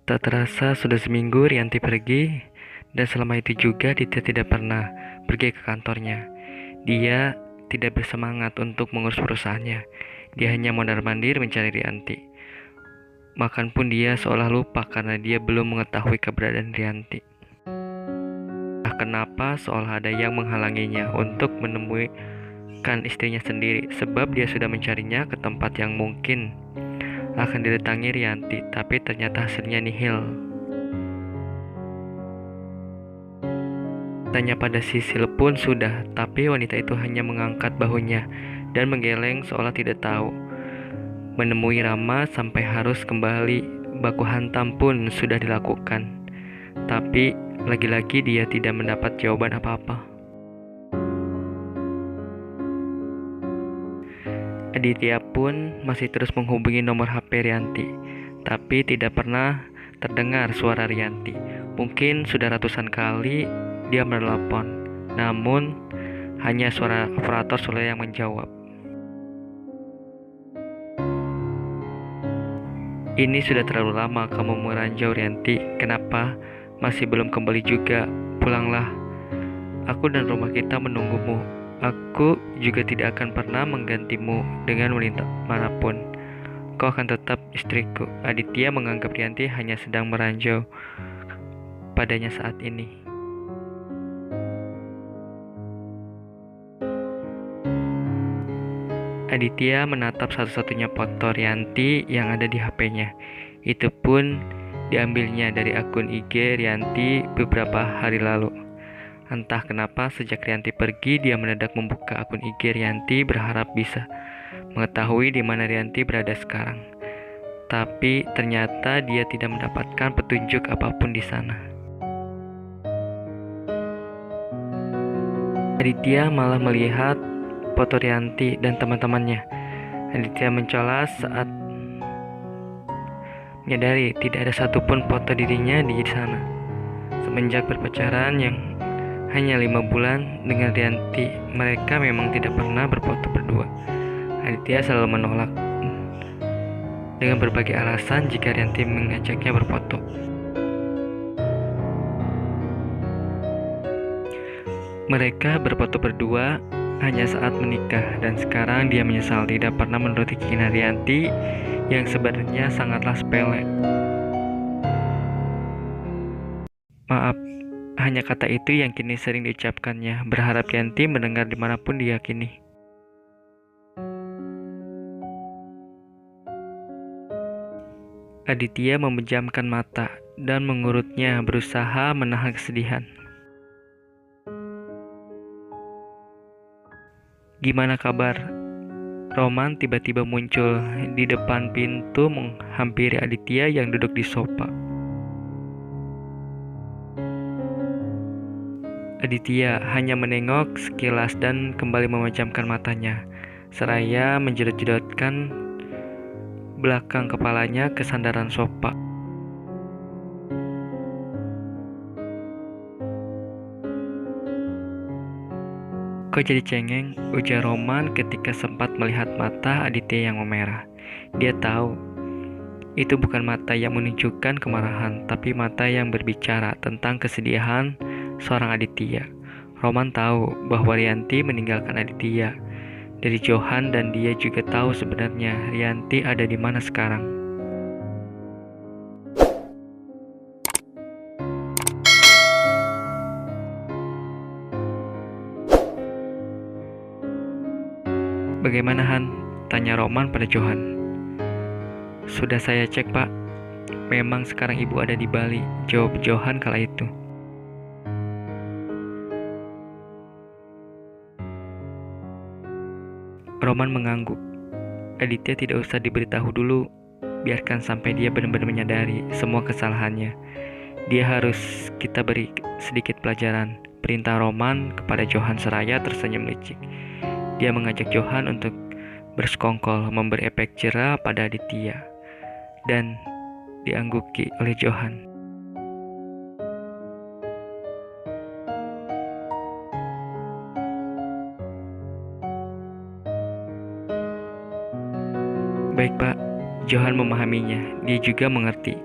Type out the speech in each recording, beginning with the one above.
Tak terasa sudah seminggu Rianti pergi, dan selama itu juga Ditya tidak pernah pergi ke kantornya. Dia tidak bersemangat untuk mengurus perusahaannya. Dia hanya mondar-mandir mencari Rianti. Makan pun dia seolah lupa karena dia belum mengetahui keberadaan Rianti. Entah kenapa seolah ada yang menghalanginya untuk menemui istrinya sendiri, sebab dia sudah mencarinya ke tempat yang mungkin akan didatangi Rianti, tapi ternyata hasilnya nihil. Tanya pada Sisil pun sudah, tapi wanita itu hanya mengangkat bahunya dan menggeleng seolah tidak tahu. Menemui Rama sampai harus kembali baku hantam pun sudah dilakukan, tapi lagi-lagi dia tidak mendapat jawaban apa-apa. Aditya pun masih terus menghubungi nomor HP Rianti, tapi tidak pernah terdengar suara Rianti. Mungkin sudah ratusan kali dia menelepon, namun hanya suara operator Sule yang menjawab. Ini sudah terlalu lama kamu meranjau Rianti, kenapa masih belum kembali juga? Pulanglah, aku dan rumah kita menunggumu. Aku juga tidak akan pernah menggantimu dengan wanita manapun. Kau akan tetap istriku. Aditya menganggap Rianti hanya sedang meranjau padanya saat ini. Aditya menatap satu-satunya foto Rianti yang ada di HP-nya. Itu pun diambilnya dari akun IG Rianti beberapa hari lalu. Entah kenapa sejak Rianti pergi, dia mendadak membuka akun IG Rianti berharap bisa mengetahui di mana Rianti berada sekarang. Tapi ternyata dia tidak mendapatkan petunjuk apapun di sana. Aditya malah melihat foto Rianti dan teman-temannya. Aditya mencolas saat menyadari tidak ada satupun foto dirinya di sana. Semenjak berpacaran yang hanya 5 bulan dengan Rianti, mereka memang tidak pernah berfoto berdua. Aditya selalu menolak dengan berbagai alasan jika Rianti mengajaknya berfoto. Mereka berfoto berdua hanya saat menikah, dan sekarang dia menyesal tidak pernah menuruti keinginan Rianti yang sebenarnya sangatlah sepele. Maaf, hanya kata itu yang kini sering diucapkannya, berharap Rianti mendengar dimanapun dia kini. Aditya memejamkan mata dan mengurutnya, berusaha menahan kesedihan. Gimana kabar? Roman tiba-tiba muncul di depan pintu menghampiri Aditya yang duduk di sofa. Aditya hanya menengok sekilas dan kembali memejamkan matanya, seraya menjedot-jedotkan belakang kepalanya ke sandaran sofa. Kok jadi cengeng? Ujar Roman ketika sempat melihat mata Aditya yang memerah. Dia tahu itu bukan mata yang menunjukkan kemarahan, tapi mata yang berbicara tentang kesedihan seorang Aditya. Roman tahu bahwa Rianti meninggalkan Aditya dari Johan, dan dia juga tahu sebenarnya Rianti ada di mana sekarang. Bagaimana Han? Tanya Roman pada Johan. Sudah saya cek Pak, memang sekarang ibu ada di Bali, jawab Johan kala itu. Roman mengangguk. Aditya tidak usah diberitahu dulu, biarkan sampai dia benar-benar menyadari semua kesalahannya. Dia harus kita beri sedikit pelajaran, perintah Roman kepada Johan seraya tersenyum licik. Dia mengajak Johan untuk bersekongkol, memberi efek jera pada Aditya, dan diangguki oleh Johan. Baik Pak, Johan memahaminya. Dia juga mengerti.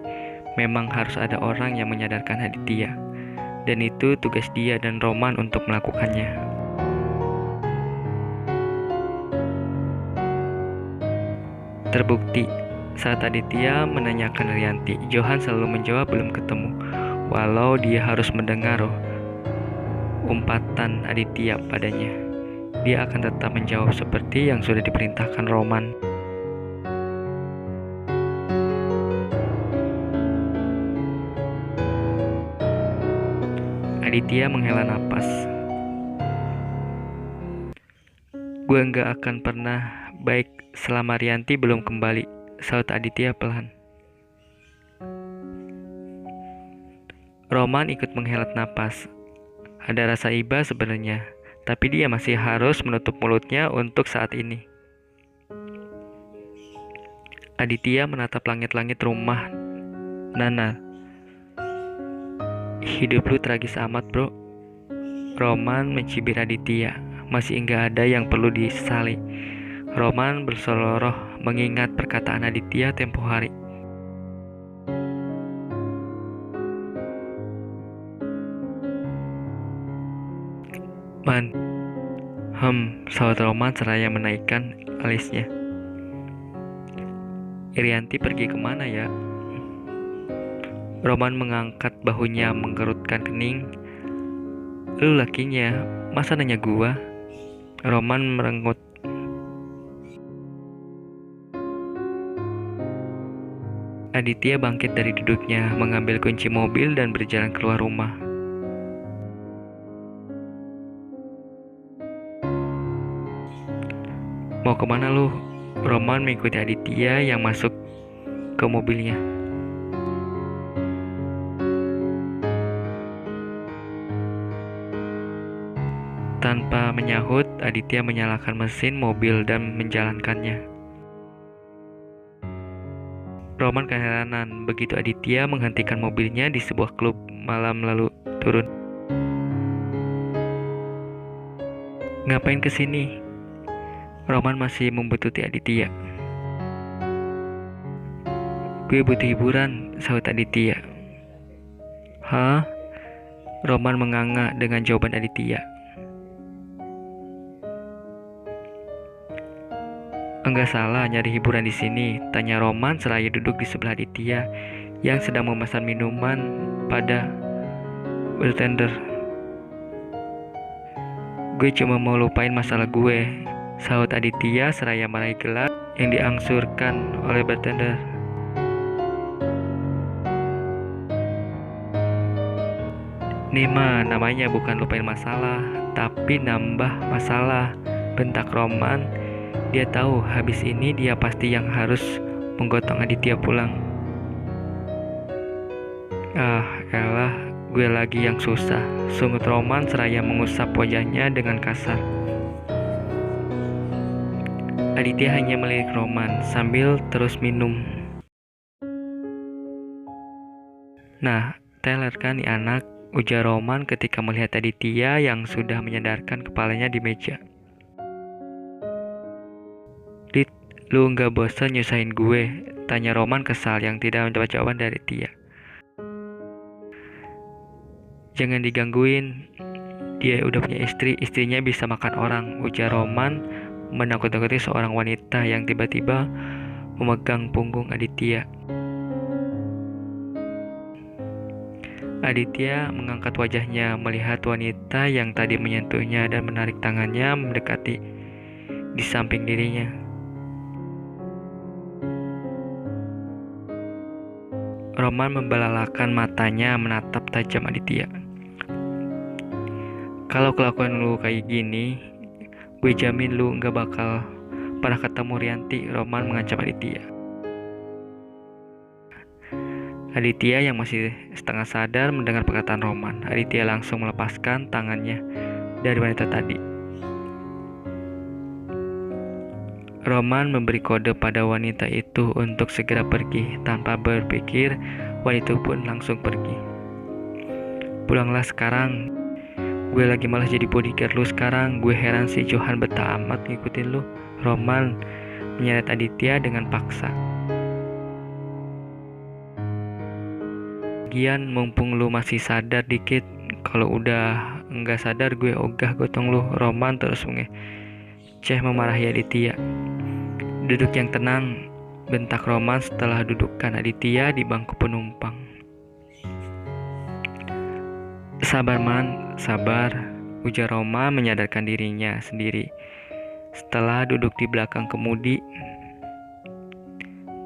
Memang harus ada orang yang menyadarkan Aditya, dan itu tugas dia dan Roman untuk melakukannya. Terbukti, saat Aditya menanyakan Rianti, Johan selalu menjawab belum ketemu, walau dia harus mendengar umpatan Aditya padanya. Dia akan tetap menjawab seperti yang sudah diperintahkan Roman. Aditya menghela napas. Gue nggak akan pernah baik selama Rianti belum kembali, saut Aditya pelan. Roman ikut menghelat napas. Ada rasa iba sebenarnya, tapi dia masih harus menutup mulutnya untuk saat ini. Aditya menatap langit-langit rumah Nana. Hidup lu tragis amat, bro. Roman mencibir Aditya. Masih enggak ada yang perlu disesali. Roman berseloroh mengingat perkataan Aditya tempo hari. Man, saut Roman seraya menaikkan alisnya. Rianti pergi kemana ya? Roman mengangkat bahunya menggerutkan kening. Lu lakinya, masa nanya gua? Roman merengut. Aditya bangkit dari duduknya, mengambil kunci mobil dan berjalan keluar rumah. Mau kemana lu? Roman mengikuti Aditya yang masuk ke mobilnya. Tanpa menyahut, Aditya menyalakan mesin mobil dan menjalankannya. Roman keheranan begitu Aditya menghentikan mobilnya di sebuah klub malam lalu turun. Ngapain kesini? Roman masih membututi Aditya. Gue butuh hiburan, sahut Aditya. Hah? Roman menganga dengan jawaban Aditya. Enggak salah nyari hiburan di sini, tanya Roman seraya duduk di sebelah Aditya yang sedang memesan minuman pada bartender. Gue cuma mau lupain masalah gue, sahut Aditya seraya meraih gelas yang diangsurkan oleh bartender. Nih mah namanya bukan lupain masalah, tapi nambah masalah, bentak Roman. Dia tahu habis ini dia pasti yang harus menggotong Aditya pulang. Ah, elah, gue lagi yang susah, sungut Roman seraya mengusap wajahnya dengan kasar. Aditya hanya melirik Roman sambil terus minum. Nah, teler kan nih anak, ujar Roman ketika melihat Aditya yang sudah menyandarkan kepalanya di meja. Dit, lu nggak bosan nyusahin gue? Tanya Roman kesal yang tidak mendapat jawaban dari Aditya. Jangan digangguin, dia udah punya istri, istrinya bisa makan orang, ujar Roman menakut-nakuti seorang wanita yang tiba-tiba memegang punggung Aditya. Aditya mengangkat wajahnya melihat wanita yang tadi menyentuhnya dan menarik tangannya mendekati di samping dirinya. Roman membelalakan matanya menatap tajam Aditya. Kalau kelakuan lu kayak gini, gue jamin lu gak bakal pernah ketemu Rianti, Roman mengancam Aditya. Aditya yang masih setengah sadar mendengar perkataan Roman. Aditya langsung melepaskan tangannya dari wanita tadi. Roman memberi kode pada wanita itu untuk segera pergi. Tanpa berpikir, wanita pun langsung pergi. Pulanglah sekarang. Gue lagi malas jadi bodyguard lu sekarang. Gue heran si Johan betah amat ngikutin lu. Roman menyeret Aditya dengan paksa. Lagian mumpung lu masih sadar dikit, kalau udah nggak sadar gue ogah gotong lu. Roman terus mengeceh memarahi Aditya. Duduk yang tenang, bentak Roman setelah dudukkan Aditya di bangku penumpang. Sabar Man, sabar, ujar Roma menyadarkan dirinya sendiri setelah duduk di belakang kemudi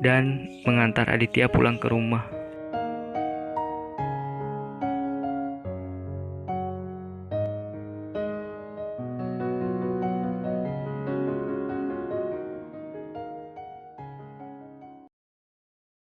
dan mengantar Aditya pulang ke rumah.